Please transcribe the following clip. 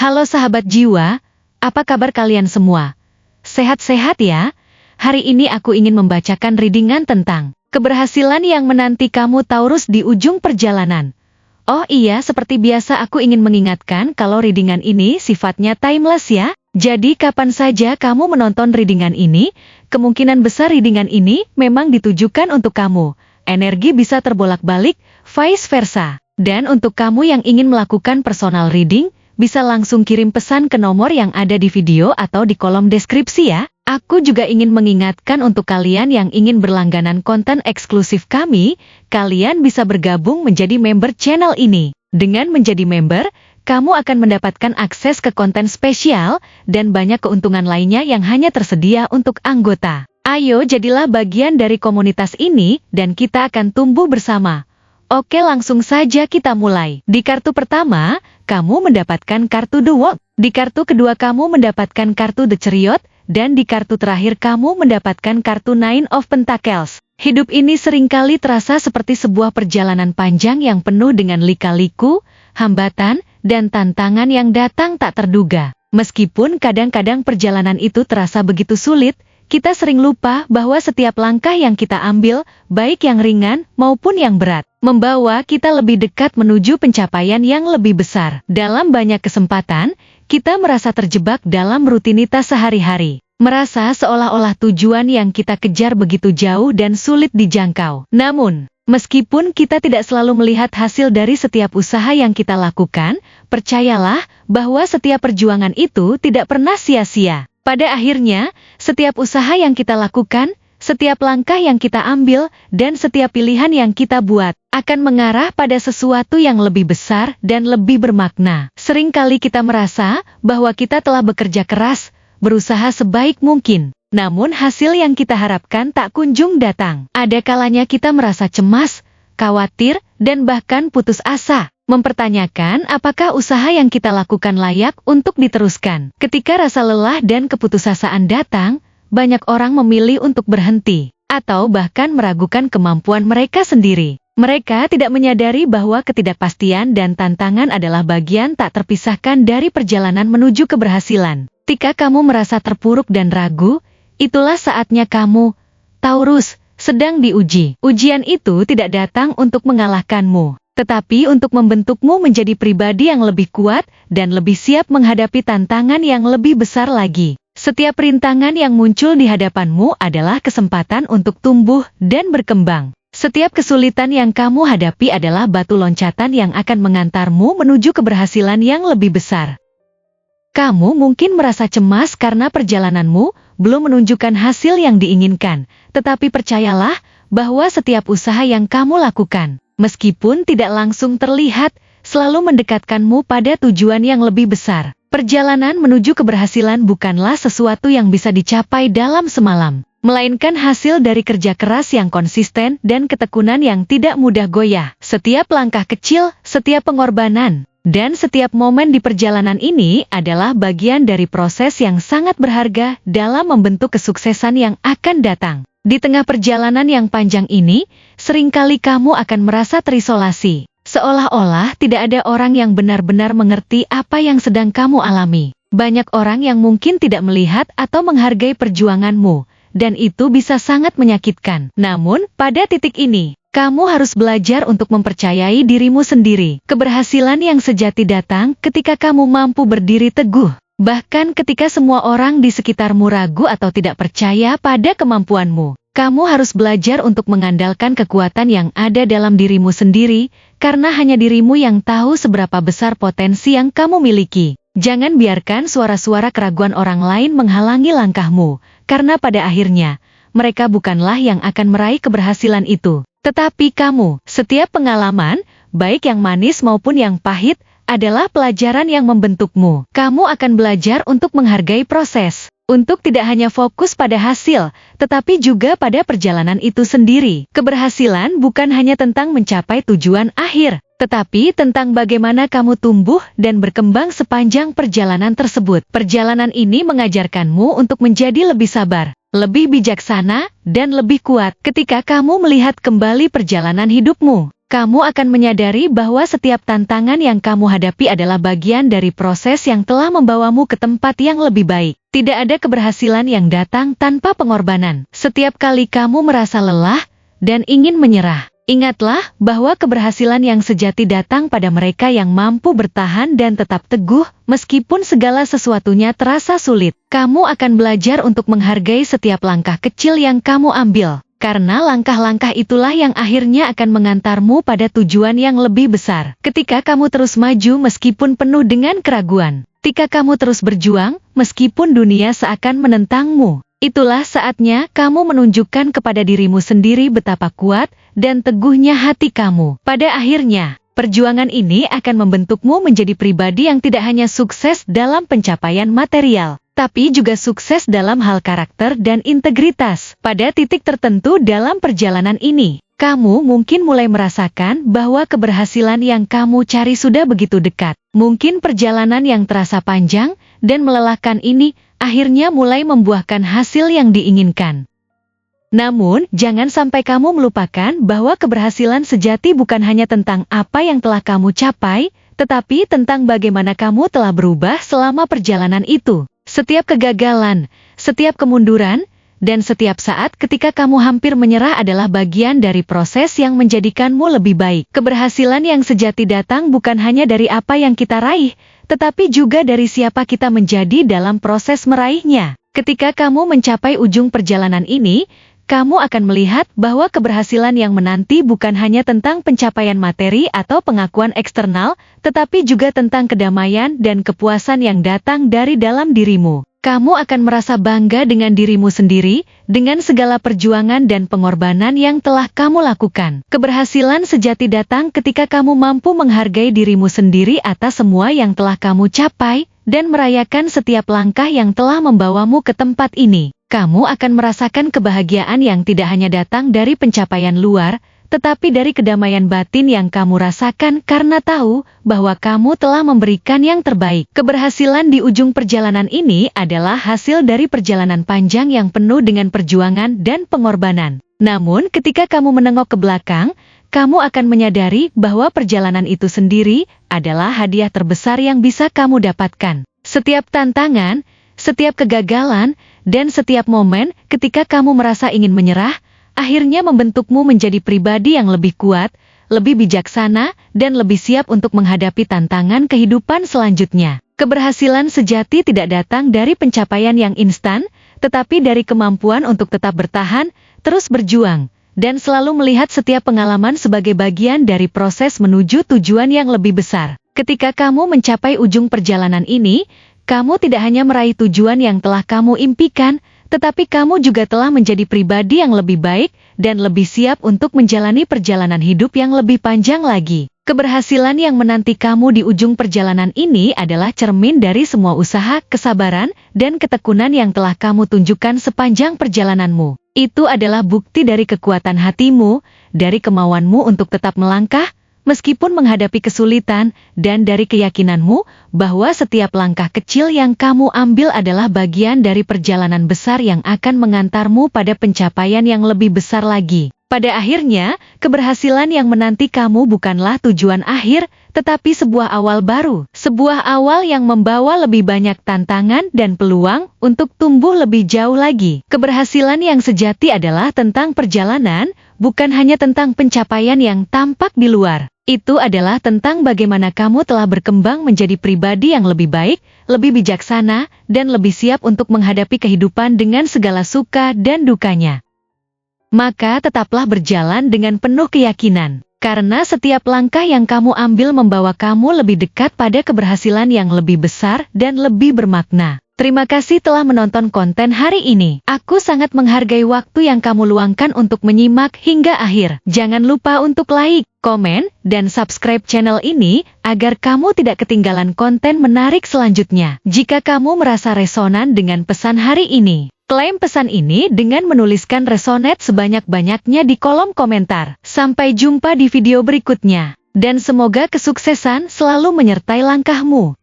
Halo sahabat jiwa, apa kabar kalian semua? Sehat-sehat ya? Hari ini aku ingin membacakan readingan tentang keberhasilan yang menanti kamu Taurus di ujung perjalanan. Oh iya, seperti biasa aku ingin mengingatkan kalau readingan ini sifatnya timeless ya. Jadi kapan saja kamu menonton readingan ini, kemungkinan besar readingan ini memang ditujukan untuk kamu. Energi bisa terbolak-balik, vice versa. Dan untuk kamu yang ingin melakukan personal reading, bisa langsung kirim pesan ke nomor yang ada di video atau di kolom deskripsi ya. Aku juga ingin mengingatkan untuk kalian yang ingin berlangganan konten eksklusif kami, kalian bisa bergabung menjadi member channel ini. Dengan menjadi member, kamu akan mendapatkan akses ke konten spesial dan banyak keuntungan lainnya yang hanya tersedia untuk anggota. Ayo jadilah bagian dari komunitas ini dan kita akan tumbuh bersama. Oke, langsung saja kita mulai. Di kartu pertama, kamu mendapatkan kartu The World. Di kartu kedua kamu mendapatkan kartu The Chariot. Dan di kartu terakhir kamu mendapatkan kartu Nine of Pentacles. Hidup ini seringkali terasa seperti sebuah perjalanan panjang yang penuh dengan lika-liku, hambatan, dan tantangan yang datang tak terduga. Meskipun kadang-kadang perjalanan itu terasa begitu sulit, kita sering lupa bahwa setiap langkah yang kita ambil, baik yang ringan maupun yang berat, membawa kita lebih dekat menuju pencapaian yang lebih besar. Dalam banyak kesempatan, kita merasa terjebak dalam rutinitas sehari-hari. Merasa seolah-olah tujuan yang kita kejar begitu jauh dan sulit dijangkau. Namun, meskipun kita tidak selalu melihat hasil dari setiap usaha yang kita lakukan, percayalah bahwa setiap perjuangan itu tidak pernah sia-sia. Pada akhirnya, setiap usaha yang kita lakukan, setiap langkah yang kita ambil, dan setiap pilihan yang kita buat, akan mengarah pada sesuatu yang lebih besar dan lebih bermakna. Seringkali kita merasa bahwa kita telah bekerja keras, berusaha sebaik mungkin, namun hasil yang kita harapkan tak kunjung datang. Ada kalanya kita merasa cemas, khawatir, dan bahkan putus asa, mempertanyakan apakah usaha yang kita lakukan layak untuk diteruskan. Ketika rasa lelah dan keputusasaan datang, banyak orang memilih untuk berhenti, atau bahkan meragukan kemampuan mereka sendiri. Mereka tidak menyadari bahwa ketidakpastian dan tantangan adalah bagian tak terpisahkan dari perjalanan menuju keberhasilan. Ketika kamu merasa terpuruk dan ragu, itulah saatnya kamu, Taurus, sedang diuji. Ujian itu tidak datang untuk mengalahkanmu, tetapi untuk membentukmu menjadi pribadi yang lebih kuat dan lebih siap menghadapi tantangan yang lebih besar lagi. Setiap rintangan yang muncul di hadapanmu adalah kesempatan untuk tumbuh dan berkembang. Setiap kesulitan yang kamu hadapi adalah batu loncatan yang akan mengantarmu menuju keberhasilan yang lebih besar. Kamu mungkin merasa cemas karena perjalananmu belum menunjukkan hasil yang diinginkan, tetapi percayalah bahwa setiap usaha yang kamu lakukan, meskipun tidak langsung terlihat, selalu mendekatkanmu pada tujuan yang lebih besar. Perjalanan menuju keberhasilan bukanlah sesuatu yang bisa dicapai dalam semalam, melainkan hasil dari kerja keras yang konsisten dan ketekunan yang tidak mudah goyah. Setiap langkah kecil, setiap pengorbanan, dan setiap momen di perjalanan ini adalah bagian dari proses yang sangat berharga dalam membentuk kesuksesan yang akan datang. Di tengah perjalanan yang panjang ini, seringkali kamu akan merasa terisolasi. Seolah-olah tidak ada orang yang benar-benar mengerti apa yang sedang kamu alami. Banyak orang yang mungkin tidak melihat atau menghargai perjuanganmu, dan itu bisa sangat menyakitkan. Namun, pada titik ini, kamu harus belajar untuk mempercayai dirimu sendiri. Keberhasilan yang sejati datang ketika kamu mampu berdiri teguh. Bahkan ketika semua orang di sekitarmu ragu atau tidak percaya pada kemampuanmu. Kamu harus belajar untuk mengandalkan kekuatan yang ada dalam dirimu sendiri, karena hanya dirimu yang tahu seberapa besar potensi yang kamu miliki. Jangan biarkan suara-suara keraguan orang lain menghalangi langkahmu, karena pada akhirnya, mereka bukanlah yang akan meraih keberhasilan itu. Tetapi kamu, setiap pengalaman, baik yang manis maupun yang pahit, adalah pelajaran yang membentukmu. Kamu akan belajar untuk menghargai proses. Untuk tidak hanya fokus pada hasil, tetapi juga pada perjalanan itu sendiri. Keberhasilan bukan hanya tentang mencapai tujuan akhir, tetapi tentang bagaimana kamu tumbuh dan berkembang sepanjang perjalanan tersebut. Perjalanan ini mengajarkanmu untuk menjadi lebih sabar, lebih bijaksana, dan lebih kuat. Ketika kamu melihat kembali perjalanan hidupmu, kamu akan menyadari bahwa setiap tantangan yang kamu hadapi adalah bagian dari proses yang telah membawamu ke tempat yang lebih baik. Tidak ada keberhasilan yang datang tanpa pengorbanan. Setiap kali kamu merasa lelah dan ingin menyerah, ingatlah bahwa keberhasilan yang sejati datang pada mereka yang mampu bertahan dan tetap teguh meskipun segala sesuatunya terasa sulit. Kamu akan belajar untuk menghargai setiap langkah kecil yang kamu ambil. Karena langkah-langkah itulah yang akhirnya akan mengantarmu pada tujuan yang lebih besar. Ketika kamu terus maju meskipun penuh dengan keraguan, ketika kamu terus berjuang meskipun dunia seakan menentangmu, itulah saatnya kamu menunjukkan kepada dirimu sendiri betapa kuat dan teguhnya hati kamu. Pada akhirnya, perjuangan ini akan membentukmu menjadi pribadi yang tidak hanya sukses dalam pencapaian material, tapi juga sukses dalam hal karakter dan integritas. Pada titik tertentu dalam perjalanan ini, kamu mungkin mulai merasakan bahwa keberhasilan yang kamu cari sudah begitu dekat. Mungkin perjalanan yang terasa panjang dan melelahkan ini akhirnya mulai membuahkan hasil yang diinginkan. Namun, jangan sampai kamu melupakan bahwa keberhasilan sejati bukan hanya tentang apa yang telah kamu capai, tetapi tentang bagaimana kamu telah berubah selama perjalanan itu. Setiap kegagalan, setiap kemunduran, dan setiap saat ketika kamu hampir menyerah adalah bagian dari proses yang menjadikanmu lebih baik. Keberhasilan yang sejati datang bukan hanya dari apa yang kita raih, tetapi juga dari siapa kita menjadi dalam proses meraihnya. Ketika kamu mencapai ujung perjalanan ini, kamu akan melihat bahwa keberhasilan yang menanti bukan hanya tentang pencapaian materi atau pengakuan eksternal, tetapi juga tentang kedamaian dan kepuasan yang datang dari dalam dirimu. Kamu akan merasa bangga dengan dirimu sendiri, dengan segala perjuangan dan pengorbanan yang telah kamu lakukan. Keberhasilan sejati datang ketika kamu mampu menghargai dirimu sendiri atas semua yang telah kamu capai, dan merayakan setiap langkah yang telah membawamu ke tempat ini. Kamu akan merasakan kebahagiaan yang tidak hanya datang dari pencapaian luar, tetapi dari kedamaian batin yang kamu rasakan karena tahu bahwa kamu telah memberikan yang terbaik. Keberhasilan di ujung perjalanan ini adalah hasil dari perjalanan panjang yang penuh dengan perjuangan dan pengorbanan. Namun, ketika kamu menengok ke belakang, kamu akan menyadari bahwa perjalanan itu sendiri adalah hadiah terbesar yang bisa kamu dapatkan. Setiap tantangan, setiap kegagalan, dan setiap momen ketika kamu merasa ingin menyerah, akhirnya membentukmu menjadi pribadi yang lebih kuat, lebih bijaksana, dan lebih siap untuk menghadapi tantangan kehidupan selanjutnya. Keberhasilan sejati tidak datang dari pencapaian yang instan, tetapi dari kemampuan untuk tetap bertahan, terus berjuang, dan selalu melihat setiap pengalaman sebagai bagian dari proses menuju tujuan yang lebih besar. Ketika kamu mencapai ujung perjalanan ini, kamu tidak hanya meraih tujuan yang telah kamu impikan, tetapi kamu juga telah menjadi pribadi yang lebih baik dan lebih siap untuk menjalani perjalanan hidup yang lebih panjang lagi. Keberhasilan yang menanti kamu di ujung perjalanan ini adalah cermin dari semua usaha, kesabaran, dan ketekunan yang telah kamu tunjukkan sepanjang perjalananmu. Itu adalah bukti dari kekuatan hatimu, dari kemauanmu untuk tetap melangkah, meskipun menghadapi kesulitan, dan dari keyakinanmu bahwa setiap langkah kecil yang kamu ambil adalah bagian dari perjalanan besar yang akan mengantarmu pada pencapaian yang lebih besar lagi. Pada akhirnya, keberhasilan yang menanti kamu bukanlah tujuan akhir, tetapi sebuah awal baru. Sebuah awal yang membawa lebih banyak tantangan dan peluang untuk tumbuh lebih jauh lagi. Keberhasilan yang sejati adalah tentang perjalanan, bukan hanya tentang pencapaian yang tampak di luar. Itu adalah tentang bagaimana kamu telah berkembang menjadi pribadi yang lebih baik, lebih bijaksana, dan lebih siap untuk menghadapi kehidupan dengan segala suka dan dukanya. Maka tetaplah berjalan dengan penuh keyakinan, karena setiap langkah yang kamu ambil membawa kamu lebih dekat pada keberhasilan yang lebih besar dan lebih bermakna. Terima kasih telah menonton konten hari ini. Aku sangat menghargai waktu yang kamu luangkan untuk menyimak hingga akhir. Jangan lupa untuk like, komen, dan subscribe channel ini agar kamu tidak ketinggalan konten menarik selanjutnya. Jika kamu merasa resonan dengan pesan hari ini, klaim pesan ini dengan menuliskan resonate sebanyak-banyaknya di kolom komentar. Sampai jumpa di video berikutnya. Dan semoga kesuksesan selalu menyertai langkahmu.